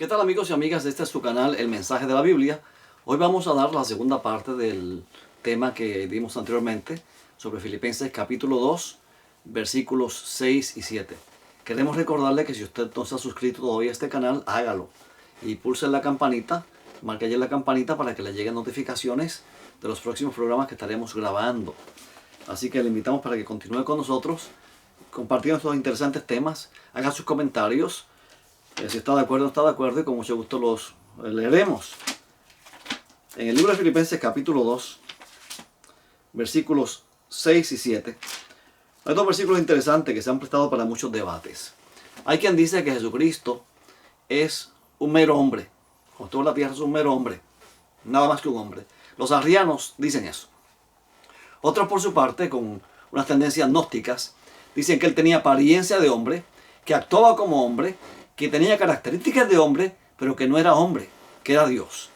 ¿Qué tal, amigos y amigas? Este es su canal El Mensaje de la Biblia. Hoy vamos a dar la segunda parte del tema que dimos anteriormente sobre Filipenses capítulo 2, versículos 6 y 7. Queremos recordarle que si usted no se ha suscrito todavía a este canal, hágalo. Y pulse la campanita, marque allí la campanita para que le lleguen notificaciones de los próximos programas que estaremos grabando. Así que le invitamos para que continúe con nosotros, compartiendo estos interesantes temas, haga sus comentarios. Si está de acuerdo o no está de acuerdo, y con mucho gusto los leeremos. En el libro de Filipenses capítulo 2, versículos 6 y 7, hay dos versículos interesantes que se han prestado para muchos debates. Hay quien dice que Jesucristo es un mero hombre. Cuando estuvo en la tierra es un mero hombre, nada más que un hombre. Los arrianos dicen eso. Otros, por su parte, con unas tendencias gnósticas, dicen que él tenía apariencia de hombre, que actuaba como hombre, que tenía características de hombre, pero que no era hombre, que era Dios.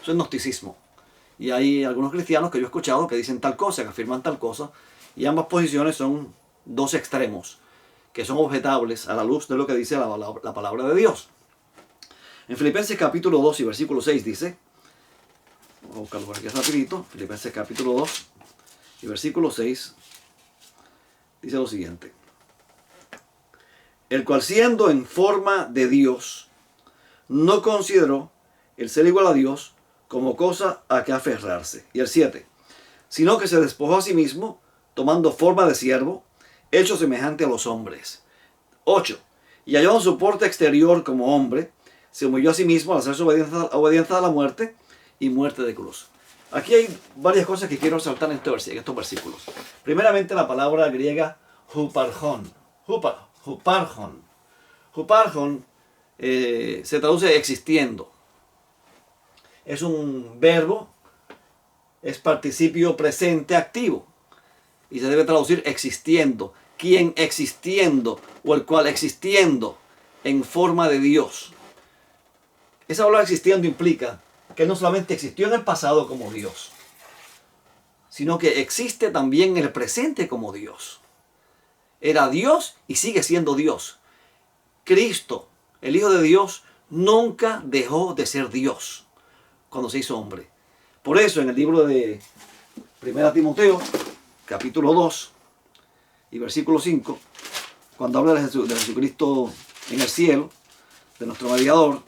Eso es gnosticismo. Y hay algunos cristianos que yo he escuchado que dicen tal cosa, que afirman tal cosa, y ambas posiciones son dos extremos, que son objetables a la luz de lo que dice la palabra de Dios. En Filipenses capítulo 2 y versículo 6 dice, vamos a buscarlo por aquí rapidito, Filipenses capítulo 2 y versículo 6, dice lo siguiente: el cual, siendo en forma de Dios, no consideró el ser igual a Dios como cosa a que aferrarse. Y el 7, sino que se despojó a sí mismo, tomando forma de siervo, hecho semejante a los hombres. 8, y hallando su porte exterior como hombre, se humilló a sí mismo al hacerse obediencia a la muerte y muerte de cruz. Aquí hay varias cosas que quiero resaltar en estos versículos. Primeramente, la palabra griega huparchon. Huparchon se traduce existiendo. Es un verbo, es participio presente activo. Y se debe traducir existiendo. Quien existiendo, o el cual existiendo en forma de Dios. Esa palabra existiendo implica que él no solamente existió en el pasado como Dios, sino que existe también en el presente como Dios. Era Dios y sigue siendo Dios. Cristo, el Hijo de Dios, nunca dejó de ser Dios cuando se hizo hombre. Por eso en el libro de 1 Timoteo, capítulo 2 y versículo 5, cuando habla de Jesucristo en el cielo, de nuestro mediador,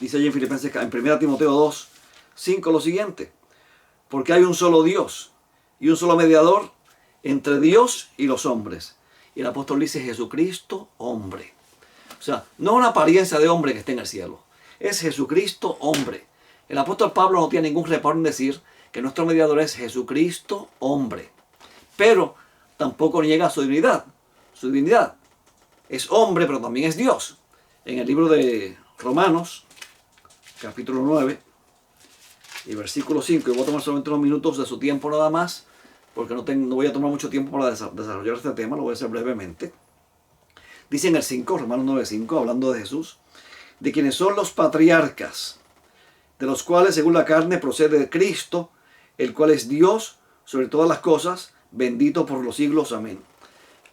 dice allí en 1 Timoteo 2, 5 lo siguiente: porque hay un solo Dios y un solo mediador entre Dios y los hombres. Y el apóstol dice Jesucristo hombre. O sea, no una apariencia de hombre que esté en el cielo. Es Jesucristo hombre. El apóstol Pablo no tiene ningún reparo en decir que nuestro mediador es Jesucristo hombre. Pero tampoco niega su divinidad. Su divinidad. Es hombre, pero también es Dios. En el libro de Romanos, capítulo 9 y versículo 5, y voy a tomar solamente unos minutos de su tiempo nada más, porque no voy a tomar mucho tiempo para desarrollar este tema, lo voy a hacer brevemente. Dice en el 5, Romanos 9:5, hablando de Jesús, de quienes son los patriarcas, de los cuales según la carne procede Cristo, el cual es Dios sobre todas las cosas, bendito por los siglos. Amén.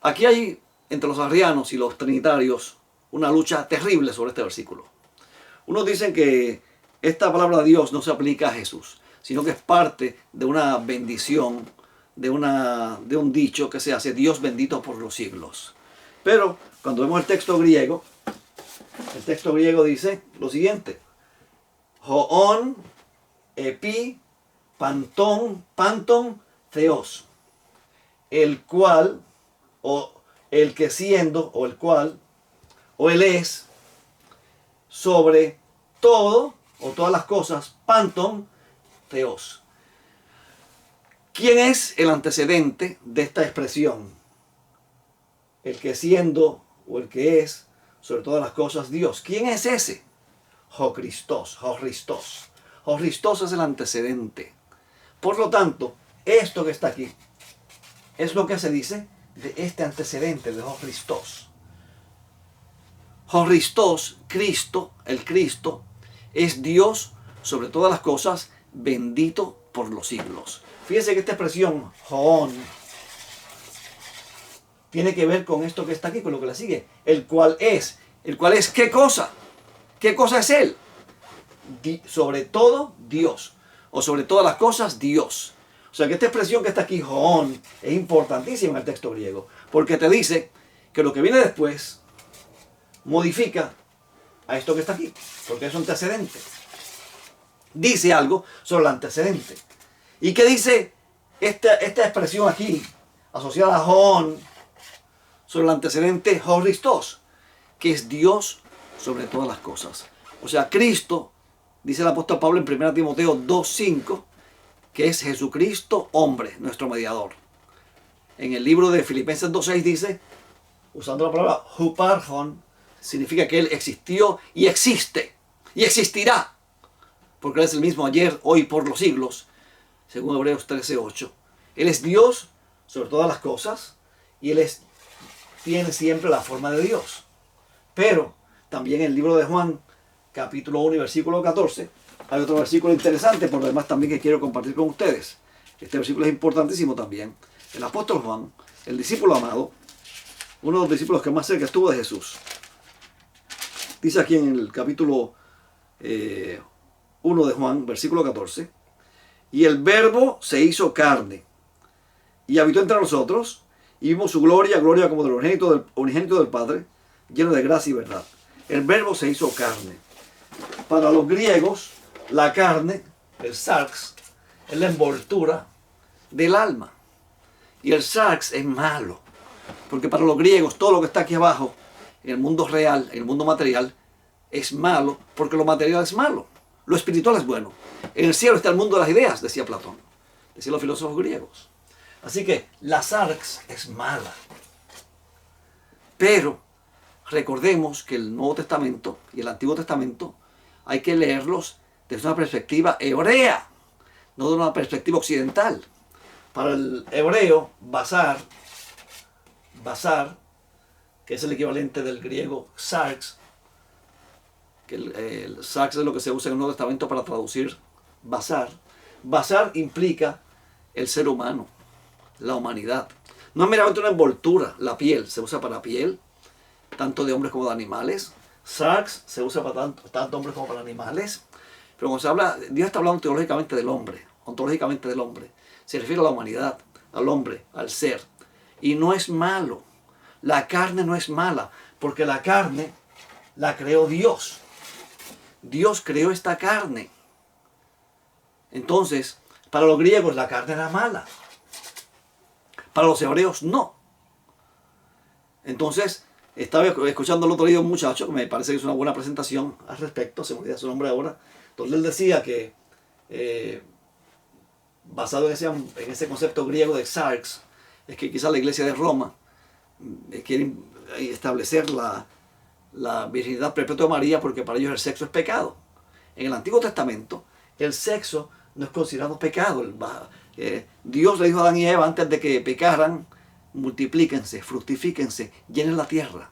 Aquí hay entre los arrianos y los trinitarios una lucha terrible sobre este versículo. Unos dicen que esta palabra de Dios no se aplica a Jesús, sino que es parte de una bendición, de un dicho que se hace: Dios bendito por los siglos. Pero cuando vemos el texto griego dice lo siguiente: Hoon, epi, panton, theos. El cual, o el que siendo, o el cual, o él es, sobre todo, o todas las cosas, panton, theos. ¿Quién es el antecedente de esta expresión? El que siendo, o el que es, sobre todas las cosas, Dios. ¿Quién es ese? Jocristos. Jocristos es el antecedente. Por lo tanto, esto que está aquí es lo que se dice de este antecedente de Jocristos. Jocristos, Cristo, el Cristo, es Dios sobre todas las cosas, bendito por los siglos. Fíjense que esta expresión, Joón, tiene que ver con esto que está aquí, con lo que le sigue. El cual es ¿qué cosa? ¿Qué cosa es Él? Sobre todo Dios. O sobre todas las cosas, Dios. O sea que esta expresión que está aquí, Joón, es importantísima en el texto griego. Porque te dice que lo que viene después modifica a esto que está aquí. Porque es un antecedente. Dice algo sobre el antecedente. ¿Y qué dice esta expresión aquí, asociada a Joón, sobre el antecedente Horistos, que es Dios sobre todas las cosas? O sea, Cristo, dice el apóstol Pablo en 1 Timoteo 2:5, que es Jesucristo hombre, nuestro mediador. En el libro de Filipenses 2:6 dice, usando la palabra huparchon, significa que Él existió y existe y existirá, porque Él es el mismo ayer, hoy, por los siglos, según Hebreos 13:8. Él es Dios sobre todas las cosas y Él tiene siempre la forma de Dios. Pero también en el libro de Juan, capítulo 1 y versículo 14, hay otro versículo interesante, por lo demás también que quiero compartir con ustedes. Este versículo es importantísimo también. El apóstol Juan, el discípulo amado, uno de los discípulos que más cerca estuvo de Jesús, dice aquí en el capítulo 1 de Juan, versículo 14, y el verbo se hizo carne y habitó entre nosotros y vimos su gloria, gloria como del unigénito del Padre, lleno de gracia y verdad. El verbo se hizo carne. Para los griegos, la carne, el sarx, es la envoltura del alma. Y el sarx es malo. Porque para los griegos, todo lo que está aquí abajo, en el mundo real, en el mundo material, es malo, porque lo material es malo. Lo espiritual es bueno. En el cielo está el mundo de las ideas, decía Platón. Decían los filósofos griegos. Así que la sarx es mala. Pero recordemos que el Nuevo Testamento y el Antiguo Testamento hay que leerlos desde una perspectiva hebrea, no de una perspectiva occidental. Para el hebreo, basar, que es el equivalente del griego sarx, que el sarx es lo que se usa en el Nuevo Testamento para traducir basar. Basar implica el ser humano, la humanidad. No es meramente una envoltura, la piel se usa para piel, tanto de hombres como de animales. Sarx se usa para tanto hombres como para animales. Pero cuando se habla, Dios está hablando teológicamente del hombre, ontológicamente del hombre. Se refiere a la humanidad, al hombre, al ser. Y no es malo. La carne no es mala, porque la carne la creó Dios. Dios creó esta carne. Entonces, para los griegos la carne era mala. Para los hebreos no. Entonces, estaba escuchando el otro día un muchacho, que me parece que es una buena presentación al respecto, se me olvida su nombre ahora. Entonces él decía que, basado en ese concepto griego de sarx, es que quizás la iglesia de Roma quiere establecer la virginidad perpetua de María, porque para ellos el sexo es pecado. En el Antiguo Testamento, el sexo no es considerado pecado. Dios le dijo a Adán y Eva antes de que pecaran: multiplíquense, fructifíquense, llenen la tierra.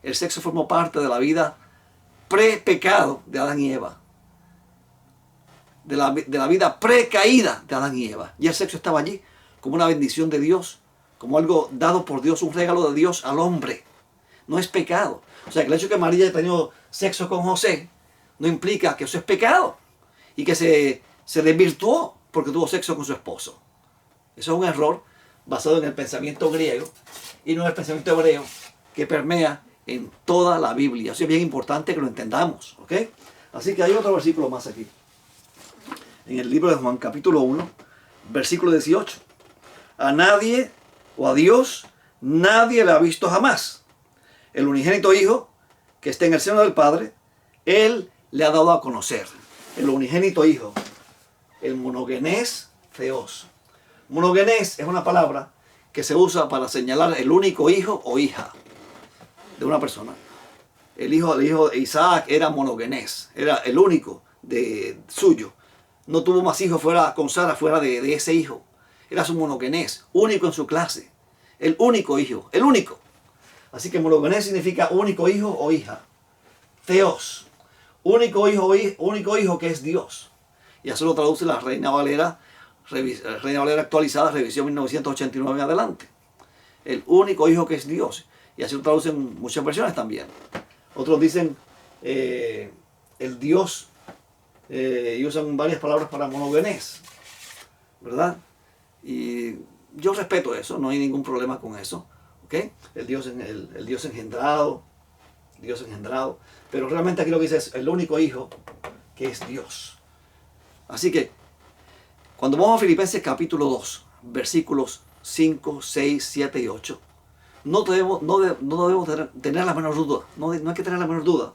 El sexo formó parte de la vida pre-pecado de Adán y Eva. De la vida pre-caída de Adán y Eva. Y el sexo estaba allí como una bendición de Dios, como algo dado por Dios, un regalo de Dios al hombre. No es pecado. O sea, que el hecho de que María haya tenido sexo con José no implica que eso es pecado y que se desvirtuó porque tuvo sexo con su esposo. Eso es un error basado en el pensamiento griego y no en el pensamiento hebreo, que permea en toda la Biblia. Eso es bien importante que lo entendamos, ¿ok? Así que hay otro versículo más aquí. En el libro de Juan, capítulo 1, versículo 18. A nadie o a Dios nadie le ha visto jamás. El unigénito Hijo que está en el seno del Padre, Él le ha dado a conocer. El unigénito Hijo, el monogenés theos. Monogenés es una palabra que se usa para señalar el único hijo o hija de una persona. El hijo de Isaac era monogenés, era el único suyo. No tuvo más hijos con Sara fuera de ese hijo. Era su monogenés, único en su clase. El único hijo, el único. Así que monogenés significa único hijo o hija. Theos, único hijo que es Dios. Y eso lo traduce la Reina Valera actualizada, revisión 1989 en adelante. El único hijo que es Dios. Y así lo traducen muchas versiones también. Otros dicen el Dios, y usan varias palabras para monogenes, ¿verdad? Y yo respeto eso, no hay ningún problema con eso, ¿ok? El Dios engendrado, pero realmente aquí lo que dice es el único hijo que es Dios. Así que, cuando vamos a Filipenses capítulo 2, versículos 5, 6, 7 y 8, no debemos tener la menor duda, no hay que tener la menor duda,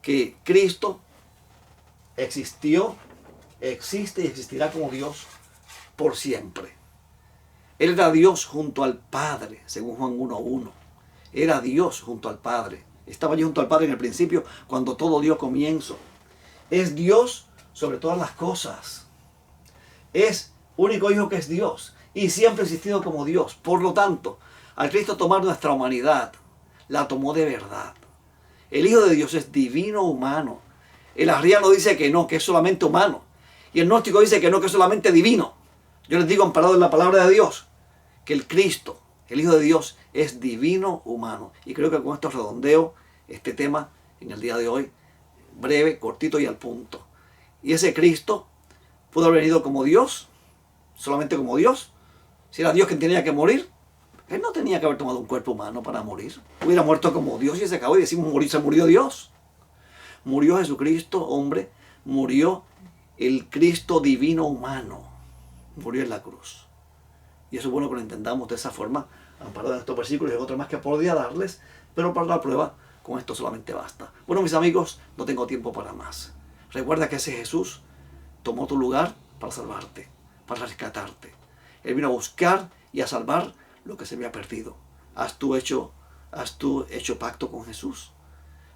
que Cristo existió, existe y existirá como Dios por siempre. Él era Dios junto al Padre, según Juan 1:1. Era Dios junto al Padre. Estaba allí junto al Padre en el principio, cuando todo dio comienzo. Es Dios sobre todas las cosas. Es único hijo que es Dios y siempre ha existido como Dios. Por lo tanto, al Cristo tomar nuestra humanidad, la tomó de verdad. El Hijo de Dios es divino humano. El arriano dice que no, que es solamente humano. Y el gnóstico dice que no, que es solamente divino. Yo les digo, amparado en la palabra de Dios, que el Cristo, el Hijo de Dios, es divino humano. Y creo que con esto redondeo este tema en el día de hoy, breve, cortito y al punto. Y ese Cristo pudo haber venido como Dios, solamente como Dios. Si era Dios quien tenía que morir, Él no tenía que haber tomado un cuerpo humano para morir. Hubiera muerto como Dios y se acabó y decimos morir, se murió Dios. Murió Jesucristo, hombre, murió el Cristo divino humano. Murió en la cruz. Y eso es bueno que lo entendamos de esa forma, amparado en estos versículos y en otros más que podría darles, pero para la prueba, con esto solamente basta. Bueno, mis amigos, no tengo tiempo para más. Recuerda que ese Jesús tomó tu lugar para salvarte, para rescatarte. Él vino a buscar y a salvar lo que se había perdido. ¿Has tú hecho pacto con Jesús?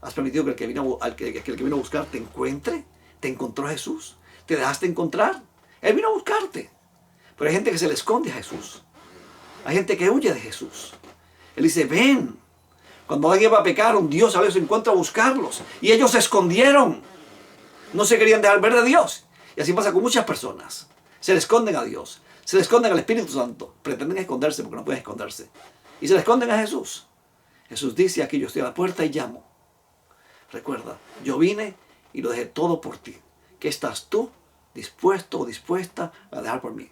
¿Has permitido que el que vino a buscar te encuentre? ¿Te encontró Jesús? ¿Te dejaste encontrar? Él vino a buscarte. Pero hay gente que se le esconde a Jesús. Hay gente que huye de Jesús. Él dice, ven. Cuando alguien va a pecar, un Dios a veces encuentra a buscarlos. Y ellos se escondieron. No se querían dejar ver de Dios. Y así pasa con muchas personas. Se le esconden a Dios. Se le esconden al Espíritu Santo. Pretenden esconderse porque no pueden esconderse. Y se le esconden a Jesús. Jesús dice, aquí yo estoy a la puerta y llamo. Recuerda, yo vine y lo dejé todo por ti. ¿Qué estás tú dispuesto o dispuesta a dejar por mí?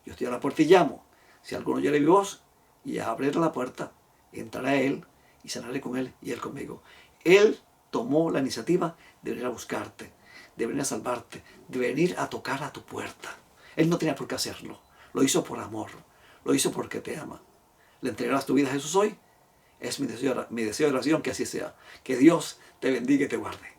Yo estoy a la puerta y llamo. Si alguno oyere mi voz y abrirá la puerta, entrará Él y cenaré con Él y Él conmigo. Él tomó la iniciativa de venir a buscarte, de venir a salvarte, de venir a tocar a tu puerta. Él no tenía por qué hacerlo. Lo hizo por amor. Lo hizo porque te ama. ¿Le entregarás tu vida a Jesús hoy? Es mi deseo de oración que así sea. Que Dios te bendiga y te guarde.